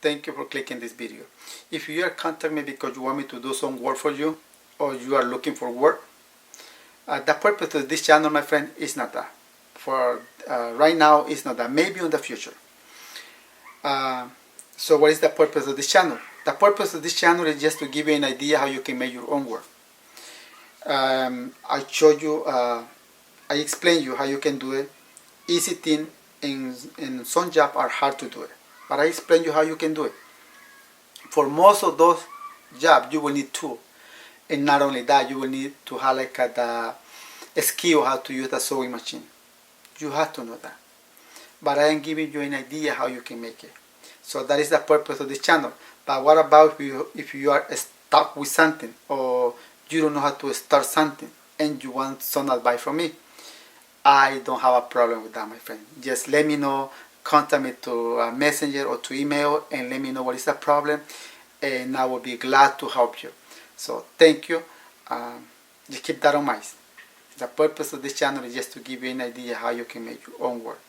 thank you for clicking this video. If you are contacting me because you want me to do some work for you, or you are looking for work, the purpose of this channel, my friend, is not that. For right now, it's not that. Maybe in the future. So what is the purpose of this channel? The purpose of this channel is just to give you an idea how you can make your own work. I showed you, I explained you how you can do it. Easy thing, in some jobs are hard to do it. But I explained you how you can do it. For most of those jobs, you will need tools. And not only that, you will need to have like the skill how to use the sewing machine. You have to know that. But I am giving you an idea how you can make it. So that is the purpose of this channel. But what about if you are stuck with something, or you don't know how to start something and you want some advice from me? I don't have a problem with that, my friend. Just let me know, contact me to a messenger or to email and let me know what is the problem, and I will be glad to help you. So thank you. Just keep that in mind. The purpose of this channel is just to give you an idea how you can make your own work.